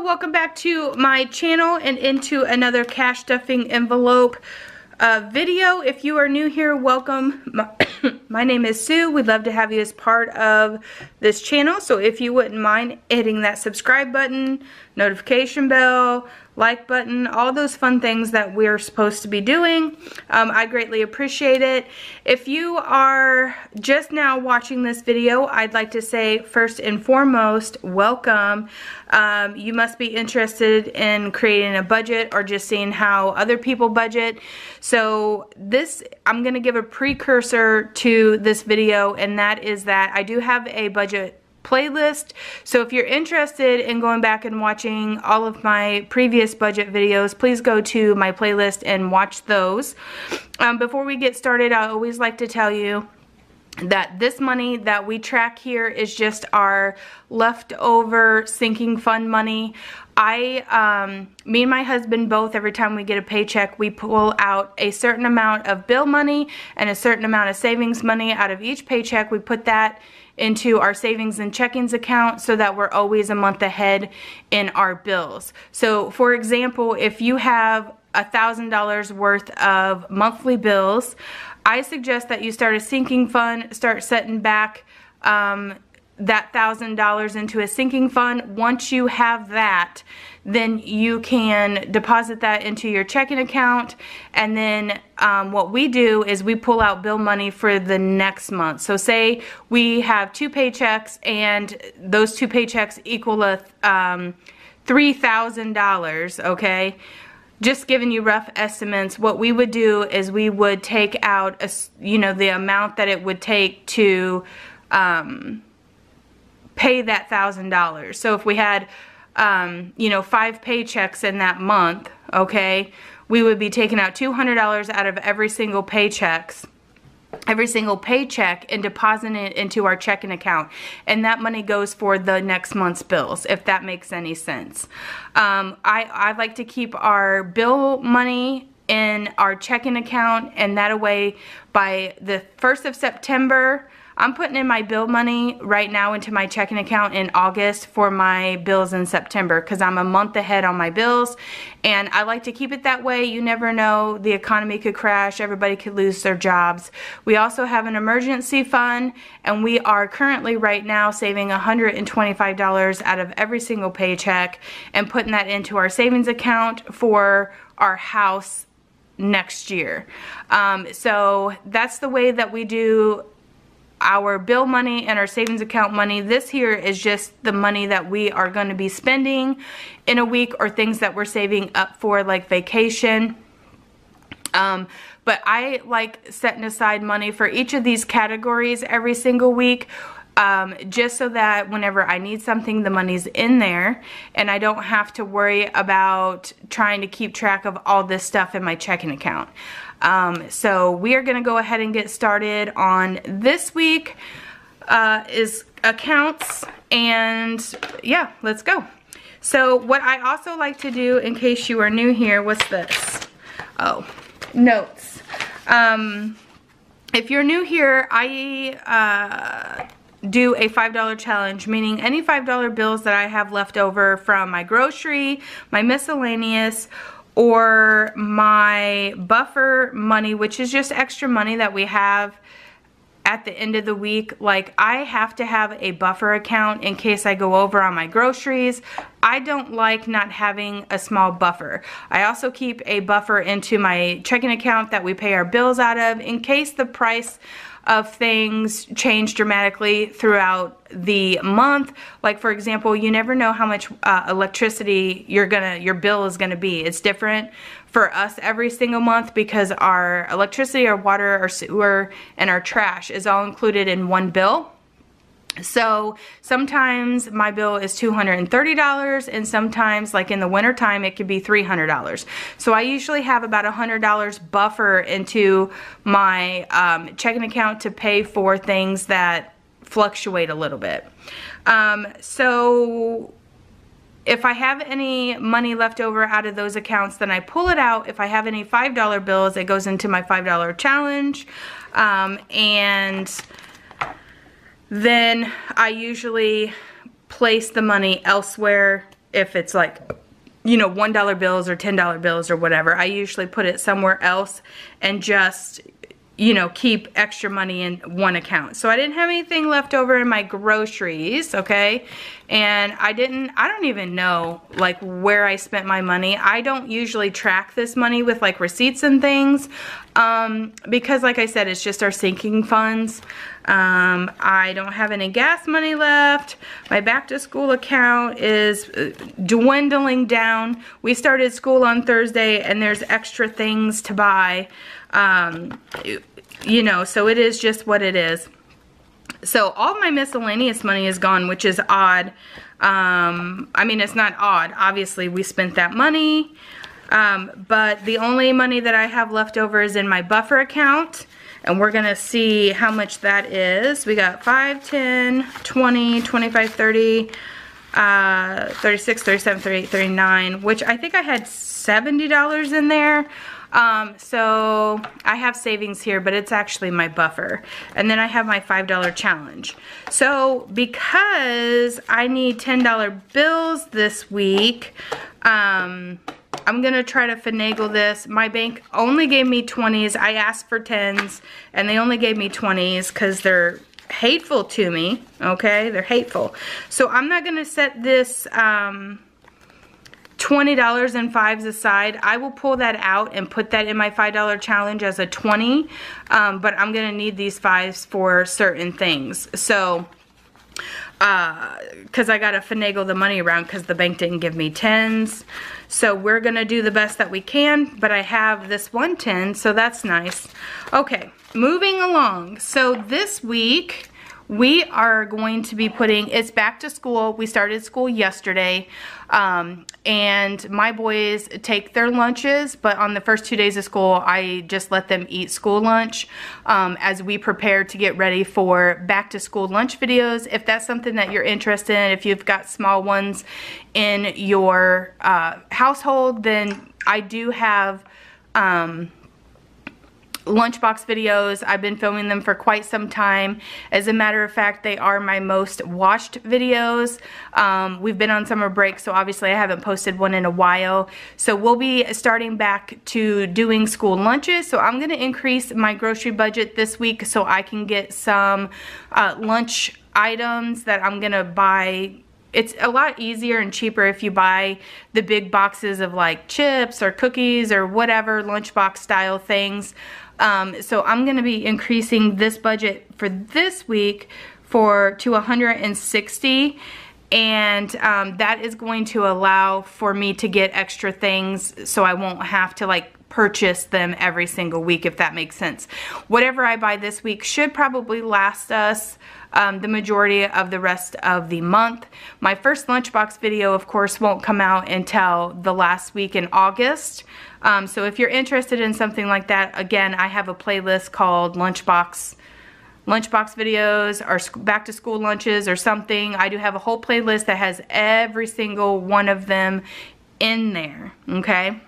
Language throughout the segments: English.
welcome back to my channel and into another cash stuffing envelope video. If you are new here, welcome. My name is Sue. We'd love to have you as part of this channel. So if you wouldn't mind hitting that subscribe button, notification bell, like button, all those fun things that we're supposed to be doing, I greatly appreciate it. If you are just now watching this video, I'd like to say first and foremost, welcome. You must be interested in creating a budget or just seeing how other people budget. So this, I'm going to give a precursor to this video, and that is that I do have a budget playlist. So if you're interested in going back and watching all of my previous budget videos, please go to my playlist and watch those. Before we get started, I always like to tell you that this money that we track here is just our leftover sinking fund money. Me and my husband both, every time we get a paycheck, we pull out a certain amount of bill money and a certain amount of savings money out of each paycheck. We put that into our savings and checkings account so that we're always a month ahead in our bills. So for example, if you have $1,000 worth of monthly bills, I suggest that you start a sinking fund, start setting back that $1,000 into a sinking fund. Once you have that, then you can deposit that into your checking account, and then what we do is we pull out bill money for the next month. So say we have 2 paychecks and those 2 paychecks equal a $3,000, okay? Just giving you rough estimates. What we would do is we would take out the amount that it would take to pay that $1,000. So if we had 5 paychecks in that month, okay, we would be taking out $200 out of every single paycheck and depositing it into our checking account, and that money goes for the next month's bills, if that makes any sense. I like to keep our bill money in our checking account, and that way by the 1st of September, I'm putting in my bill money right now into my checking account in August for my bills in September, because I'm a month ahead on my bills, and I like to keep it that way. You never know, the economy could crash, everybody could lose their jobs. We also have an emergency fund, and we are currently right now saving $125 out of every single paycheck and putting that into our savings account for our house next year. So that's the way that we do our bill money and our savings account money. This here is just the money that we are going to be spending in a week, or things that we're saving up for, like vacation. But I like setting aside money for each of these categories every single week, just so that whenever I need something, the money's in there and I don't have to worry about trying to keep track of all this stuff in my checking account. So we are going to go ahead and get started on this week is accounts, and yeah, let's go. So what I also like to do, in case you are new here, what's this? Oh, notes. If you're new here, I do a $5 challenge, meaning any $5 bills that I have left over from my grocery, my miscellaneous, or my buffer money, which is just extra money that we have at the end of the week. Like, I have to have a buffer account in case I go over on my groceries. I don't like not having a small buffer. I also keep a buffer into my checking account that we pay our bills out of, in case the price of things change dramatically throughout the month. Like, for example, you never know how much electricity your bill is gonna be. It's different for us every single month because our electricity, our water, our sewer, and our trash is all included in one bill. So sometimes my bill is $230, and sometimes, like in the winter time, it could be $300. So I usually have about $100 buffer into my checking account to pay for things that fluctuate a little bit. So if I have any money left over out of those accounts, then I pull it out. If I have any $5 bills, it goes into my $5 challenge, and then I usually place the money elsewhere if it's like, you know, $1 bills or $10 bills or whatever. I usually put it somewhere else and just, you know, keep extra money in one account. So I didn't have anything left over in my groceries, okay? And I don't even know like where I spent my money. I don't usually track this money with like receipts and things because like I said, it's just our sinking funds. I don't have any gas money left. My back to school account is dwindling down. We started school on Thursday and there's extra things to buy. You know, so it is just what it is. So all my miscellaneous money is gone, which is odd. I mean, it's not odd. Obviously, we spent that money. But the only money that I have left over is in my buffer account. And we're going to see how much that is. We got 5, 10, 20, 25, 30, 36, 37, 38, 39, which I think I had $70 in there. So I have savings here, but it's actually my buffer. And then I have my $5 challenge. So because I need $10 bills this week, I'm going to try to finagle this. My bank only gave me 20s. I asked for 10s and they only gave me 20s because they're hateful to me. Okay, they're hateful. So I'm not going to set this $20 and 5s aside. I will pull that out and put that in my $5 challenge as a 20, but I'm gonna need these 5s for certain things. So because I gotta finagle the money around because the bank didn't give me 10s. So we're gonna do the best that we can, but I have this 110, so that's nice. Okay, moving along. So this week we are going to be putting, it's back to school. We started school yesterday, and my boys take their lunches, but on the first 2 days of school, I just let them eat school lunch as we prepare to get ready for back to school lunch videos. If that's something that you're interested in, if you've got small ones in your household, then I do have lunchbox videos. I've been filming them for quite some time. As a matter of fact, they are my most watched videos. We've been on summer break, so obviously I haven't posted one in a while. So we'll be starting back to doing school lunches. So I'm going to increase my grocery budget this week so I can get some lunch items that I'm going to buy. It's a lot easier and cheaper if you buy the big boxes of like chips or cookies or whatever lunchbox style things. So I'm going to be increasing this budget for this week to $160, and that is going to allow for me to get extra things so I won't have to like purchase them every single week, if that makes sense. Whatever I buy this week should probably last us the majority of the rest of the month. My first lunchbox video, of course, won't come out until the last week in August. So if you're interested in something like that, again, I have a playlist called lunchbox videos or back to school lunches or something. I do have a whole playlist that has every single one of them in there, okay?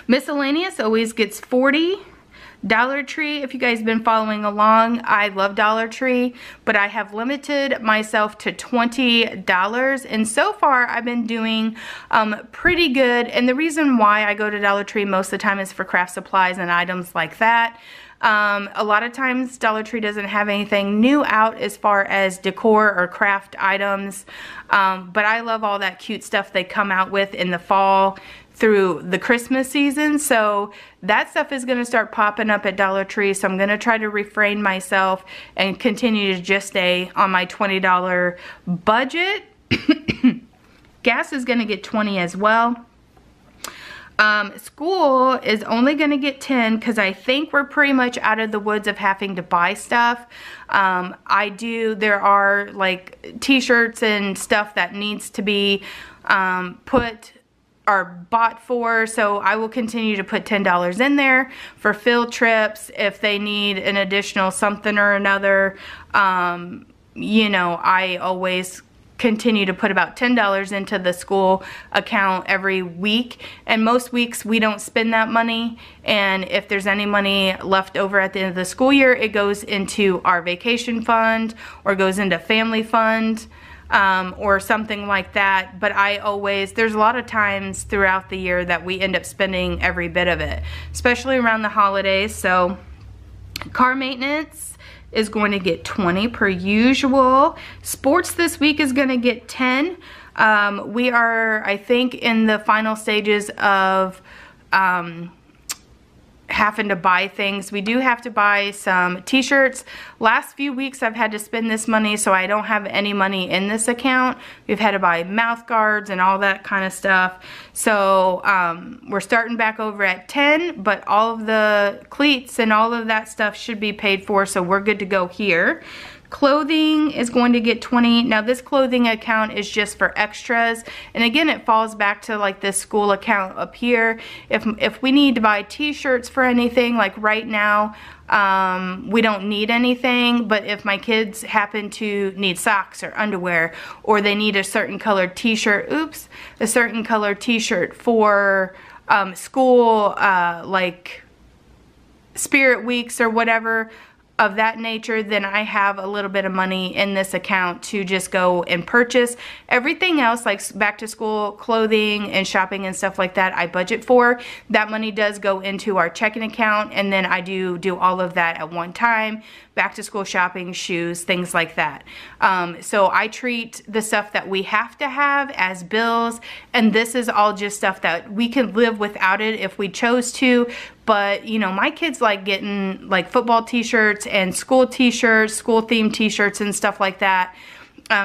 Miscellaneous always gets 40. Dollar Tree, if you guys have been following along, I love Dollar Tree, but I have limited myself to $20, and so far I've been doing pretty good. And the reason why I go to Dollar Tree most of the time is for craft supplies and items like that. A lot of times Dollar Tree doesn't have anything new out as far as decor or craft items, but I love all that cute stuff they come out with in the fall through the Christmas season. So that stuff is going to start popping up at Dollar Tree, so I'm going to try to refrain myself and continue to just stay on my $20 budget. Gas is going to get 20 as well. School is only going to get 10 because I think we're pretty much out of the woods of having to buy stuff. There are like t-shirts and stuff that needs to be bought for, so I will continue to put $10 in there for field trips if they need an additional something or another. You know, I always continue to put about $10 into the school account every week, and most weeks we don't spend that money, and if there's any money left over at the end of the school year, it goes into our vacation fund or goes into family fund. or something like that. But there's a lot of times throughout the year that we end up spending every bit of it, especially around the holidays. So car maintenance is going to get 20 per usual. Sports this week is going to get 10. We are, I think, in the final stages of having to buy things. We do have to buy some t-shirts. Last few weeks I've had to spend this money, so I don't have any money in this account. We've had to buy mouth guards and all that kind of stuff. So we're starting back over at 10, but all of the cleats and all of that stuff should be paid for, so we're good to go here. Clothing is going to get 20. Now this clothing account is just for extras, and again it falls back to like this school account up here. If we need to buy t-shirts for anything, like right now we don't need anything, but if my kids happen to need socks or underwear, or they need a certain colored t-shirt, a certain colored t-shirt for school, like spirit weeks or whatever of that nature, then I have a little bit of money in this account to just go and purchase. Everything else, like back to school clothing and shopping and stuff like that, I budget for. That money does go into our checking account, and then I do all of that at one time. Back to school shopping, shoes, things like that. So I treat the stuff that we have to have as bills, and this is all just stuff that we can live without it if we chose to. But you know, my kids like getting like football t-shirts and school t-shirts, school themed t-shirts and stuff like that.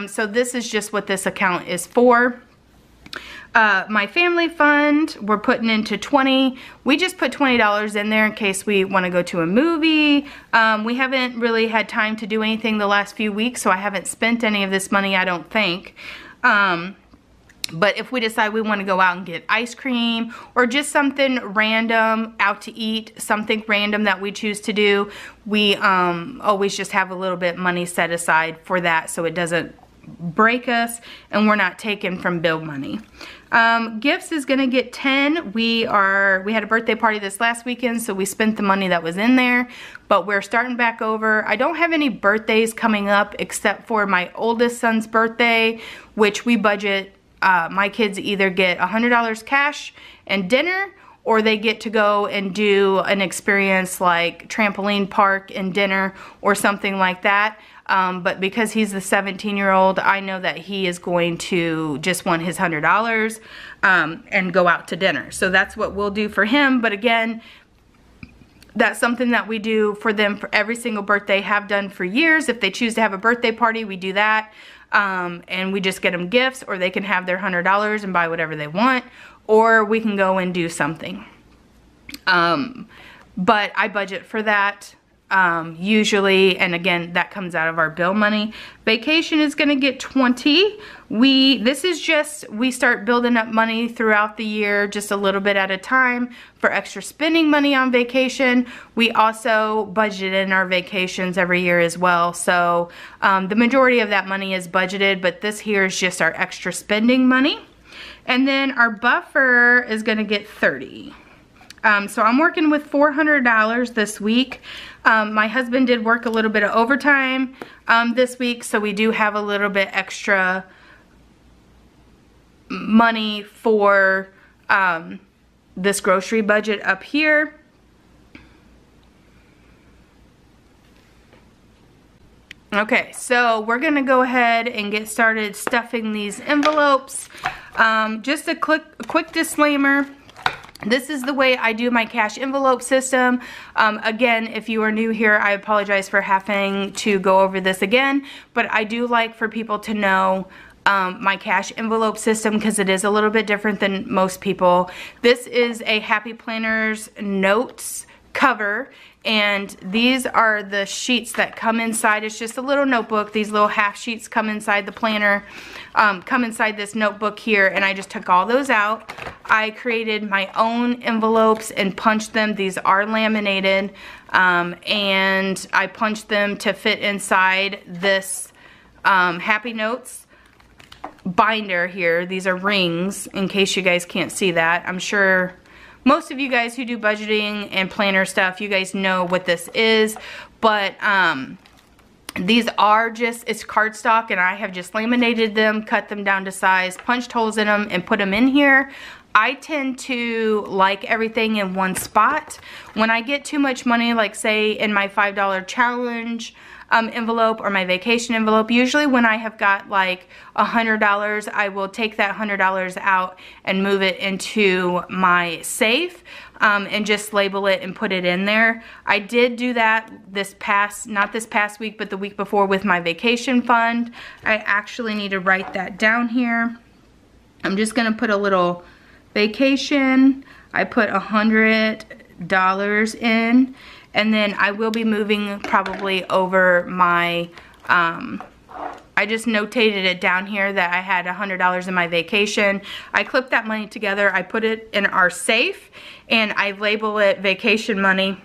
So this is just what this account is for. My family fund, we're putting into 20. We just put $20 in there in case we want to go to a movie. We haven't really had time to do anything the last few weeks, so I haven't spent any of this money, I don't think. But if we decide we want to go out and get ice cream or just something random, out to eat, something random that we choose to do, we always just have a little bit money set aside for that, so it doesn't break us and we're not taking from bill money. Gifts is gonna get 10. We had a birthday party this last weekend, so we spent the money that was in there, but we're starting back over. I don't have any birthdays coming up except for my oldest son's birthday, which we budget. My kids either get $100 cash and dinner, or they get to go and do an experience like trampoline park and dinner or something like that. But because he's the 17-year-old, I know that he is going to just want his $100 and go out to dinner. So that's what we'll do for him. But again, that's something that we do for them for every single birthday, have done for years. If they choose to have a birthday party, we do that. And we just get them gifts, or they can have their $100 and buy whatever they want, or we can go and do something. But I budget for that usually, and again, that comes out of our bill money. Vacation is gonna get 20. This is just, we start building up money throughout the year, just a little bit at a time for extra spending money on vacation. We also budget in our vacations every year as well. So the majority of that money is budgeted, but this here is just our extra spending money. And then our buffer is gonna get 30. So I'm working with $400 this week. My husband did work a little bit of overtime this week, so we do have a little bit extra money for this grocery budget up here. Okay, so we're gonna go ahead and get started stuffing these envelopes. Just a quick disclaimer. This is the way I do my cash envelope system. Again, if you are new here, I apologize for having to go over this again, but I do like for people to know my cash envelope system because it is a little bit different than most people. This is a Happy Planners notes cover, and these are the sheets that come inside. It's just a little notebook. These little half sheets come inside the planner, come inside this notebook here, and I just took all those out. I created my own envelopes and punched them. These are laminated, and I punched them to fit inside this Happy Notes binder here. These are rings, in case you guys can't see that. I'm sure most of you guys who do budgeting and planner stuff, you guys know what this is, but These are just, it's cardstock, and I have just laminated them, cut them down to size, punched holes in them, and put them in here. I tend to like everything in one spot. When I get too much money, like say in my $5 challenge envelope or my vacation envelope, usually when I have got like $100, I will take that $100 out and move it into my safe and just label it and put it in there. I did do that not this past week, but the week before with my vacation fund. I actually need to write that down here. I'm just gonna put a little vacation. I put $100 in, and then I will be moving probably over my, I just notated it down here that I had $100 in my vacation. I clipped that money together, I put it in our safe, and I label it vacation money,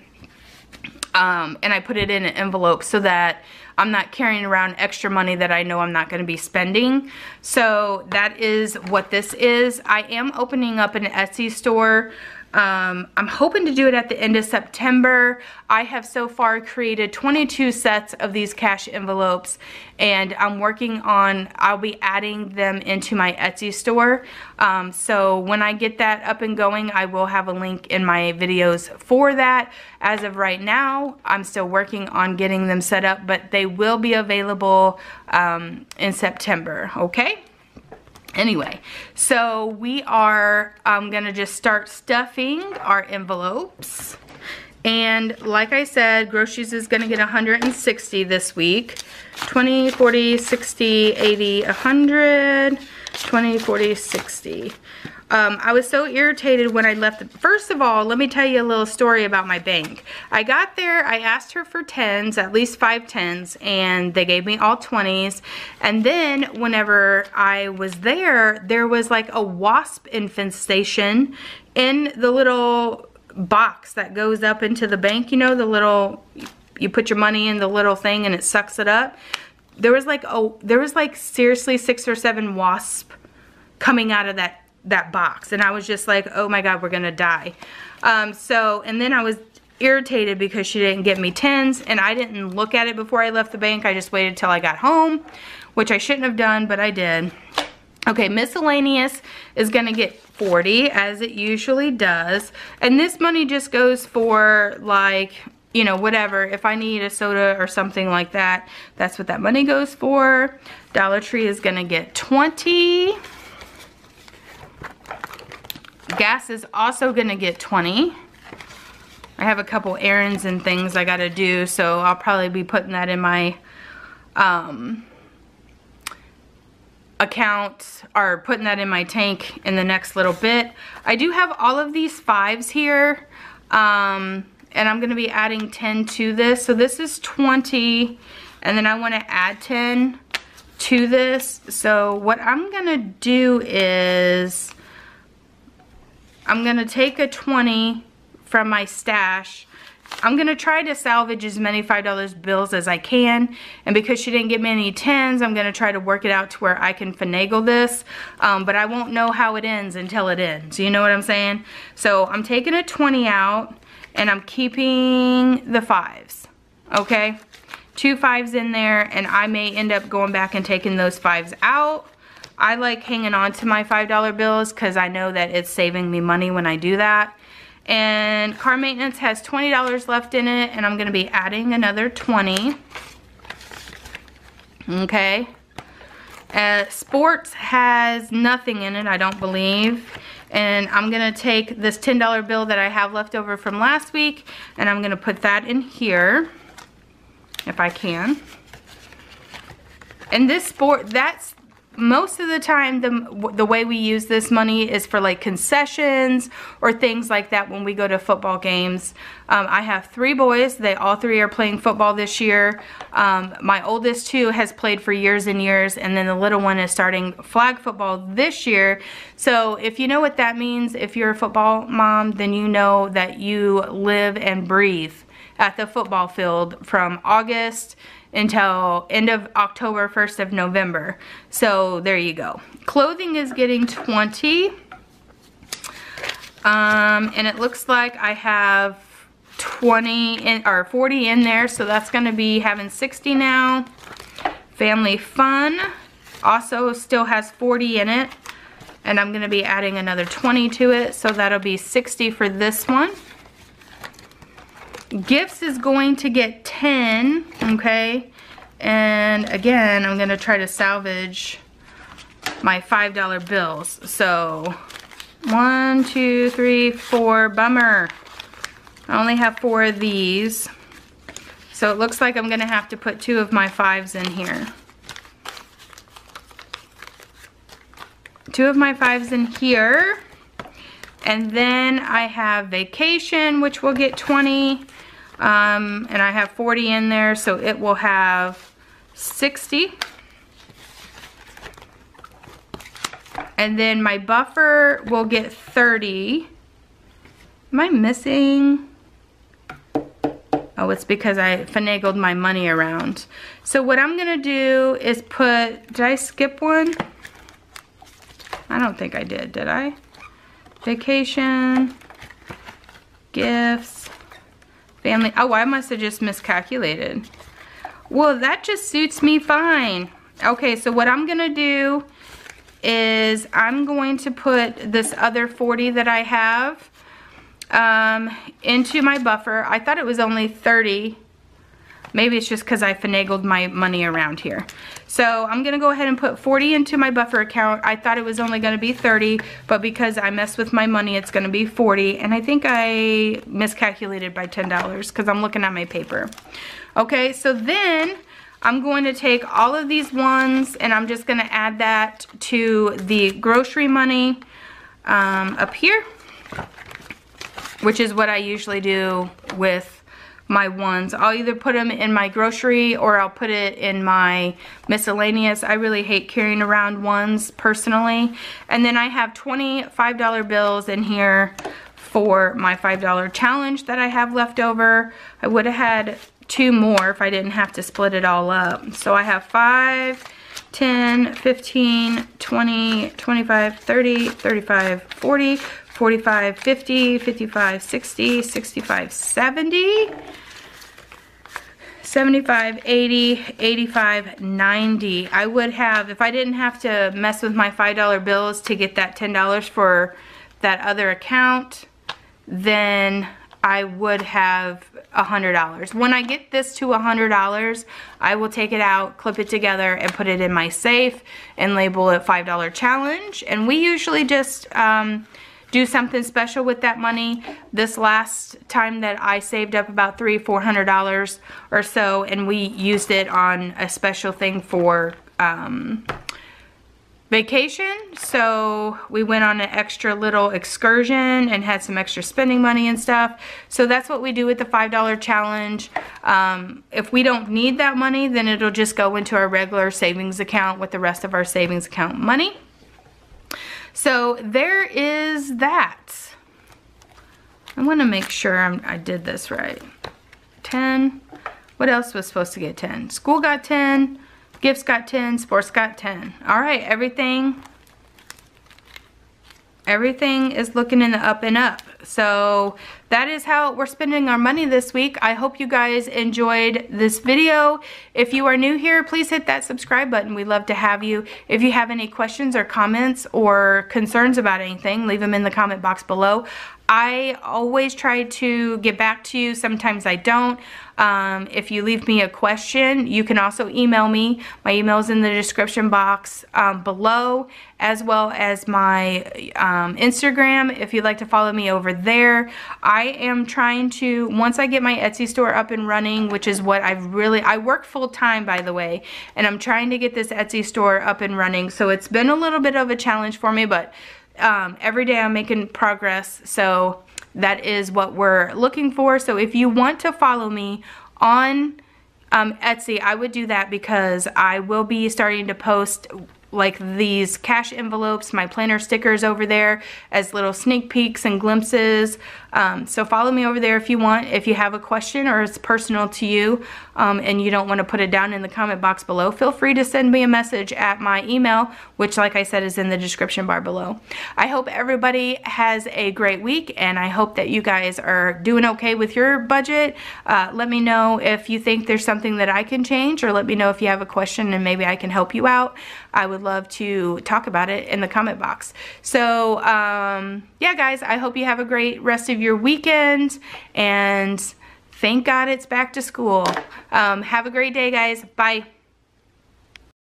and I put it in an envelope so that I'm not carrying around extra money that I know I'm not going to be spending. So that is what this is. I am opening up an Etsy store. I'm hoping to do it at the end of September. I have so far created 22 sets of these cash envelopes, and I'm working on, I'll be adding them into my Etsy store. So when I get that up and going, I will have a link in my videos for that. As of right now, I'm still working on getting them set up, but they will be available in September, okay? Anyway, so we are gonna just start stuffing our envelopes. And like I said, groceries is gonna get 160 this week. 20, 40, 60, 80, 100, 20, 40, 60. I was so irritated when I left. First of all, let me tell you a little story about my bank. I got there, I asked her for 10s, at least 5 10s, and they gave me all 20s. And then whenever I was there, there was like a wasp infestation in the little box that goes up into the bank. You know, the little, you put your money in the little thing and it sucks it up. There was like, seriously 6 or 7 wasps coming out of that box, and I was just like, oh my god, we're gonna die. And then I was irritated because she didn't get me 10s, and I didn't look at it before I left the bank. I just waited till I got home, which I shouldn't have done, but I did. Okay, miscellaneous is gonna get 40, as it usually does, and this money just goes for, like, you know, whatever. If I need a soda or something like that, that's what that money goes for. Dollar Tree is gonna get 20. Gas is also gonna get 20. I have a couple errands and things I gotta do, so I'll probably be putting that in my account, or putting that in my tank in the next little bit. I do have all of these 5s here, and I'm gonna be adding 10 to this. So this is 20, and then I wanna add 10 to this. So what I'm gonna do is, I'm gonna take a 20 from my stash. I'm gonna try to salvage as many $5 bills as I can, and because she didn't get me any 10s, I'm gonna try to work it out to where I can finagle this, but I won't know how it ends until it ends. You know what I'm saying? So I'm taking a 20 out, and I'm keeping the 5s, okay? 2 5s in there, and I may end up going back and taking those 5s out. I like hanging on to my $5 bills because I know that it's saving me money when I do that. And car maintenance has $20 left in it, and I'm going to be adding another 20. Okay. Sports has nothing in it, I don't believe. And I'm going to take this $10 bill that I have left over from last week, and I'm going to put that in here, if I can. And this that's most of the time the way we use this money is for like concessions or things like that when we go to football games. I have 3 boys. They all 3 are playing football this year. My oldest 2 has played for years and years, and then the little one is starting flag football this year. So if you know what that means, if you're a football mom, then you know that you live and breathe at the football field from August until end of October, 1st of November. So there you go. Clothing is getting 20. And it looks like I have 20 in, or 40 in there, so that's gonna be having 60 now. Family Fun also still has 40 in it, and I'm gonna be adding another 20 to it, so that'll be 60 for this one. Gifts is going to get 10, okay? And again, I'm gonna try to salvage my $5 bills. So 1, 2, 3, 4, bummer. I only have 4 of these. So it looks like I'm gonna have to put 2 of my 5s in here. 2 of my 5s in here. And then I have Vacation, which will get 20. And I have 40 in there, so it will have 60. And then my buffer will get 30. Am I missing? Oh, it's because I finagled my money around. So what I'm gonna do is put, did I skip one? I don't think I did I? Vacation, gifts, family. Oh, I must have just miscalculated. Well, that just suits me fine. Okay, so what I'm gonna do is I'm going to put this other 40 that I have into my buffer. I thought it was only 30. Maybe it's just because I finagled my money around here. So I'm gonna go ahead and put 40 into my buffer account. I thought it was only gonna be 30, but because I messed with my money, it's gonna be 40. And I think I miscalculated by $10 because I'm looking at my paper. Okay, so then I'm going to take all of these ones and I'm just gonna add that to the grocery money up here, which is what I usually do with my ones. I'll either put them in my grocery or I'll put it in my miscellaneous. I really hate carrying around ones personally. And then I have 20 $5 bills in here for my $5 challenge that I have left over. I would have had 2 more if I didn't have to split it all up. So I have 5, 10, 15, 20, 25, 30, 35, 40, 45, 50, 55, 60, 65, 70, 75, 80, 85, 90. I would have, if I didn't have to mess with my $5 bills to get that $10 for that other account, then I would have $100. When I get this to $100, I will take it out, clip it together, and put it in my safe and label it $5 challenge. And we usually just do something special with that money. This last time that I saved up about $300–400 or so, and we used it on a special thing for vacation. So we went on an extra little excursion and had some extra spending money and stuff. So that's what we do with the $5 challenge. If we don't need that money, then it'll just go into our regular savings account with the rest of our savings account money. So there is that. I want to make sure I did this right. 10. What else was supposed to get 10? School got 10. Gifts got 10. Sports got 10. All right, everything is looking in the up and up. So that is how we're spending our money this week. I hope you guys enjoyed this video. If you are new here, please hit that subscribe button. We'd love to have you. If you have any questions or comments or concerns about anything, leave them in the comment box below. I always try to get back to you. Sometimes I don't. If you leave me a question, you can also email me. My email is in the description box below, as well as my Instagram if you'd like to follow me over there. I am trying to, once I get my Etsy store up and running, which is what I work full time, by the way, and I'm trying to get this Etsy store up and running. So it's been a little bit of a challenge for me, but every day I'm making progress. So that is what we're looking for. So if you want to follow me on Etsy, I would do that because I will be starting to post like these cash envelopes, my planner stickers over there as little sneak peeks and glimpses. So follow me over there if you want. If you have a question or it's personal to you and you don't want to put it down in the comment box below, feel free to send me a message at my email, which like I said is in the description bar below. I hope everybody has a great week, and I hope that you guys are doing okay with your budget. Let me know if you think there's something that I can change, or let me know if you have a question and maybe I can help you out. I would love to talk about it in the comment box. So yeah guys, I hope you have a great rest of your weekend, and thank God it's back to school. Have a great day guys. Bye.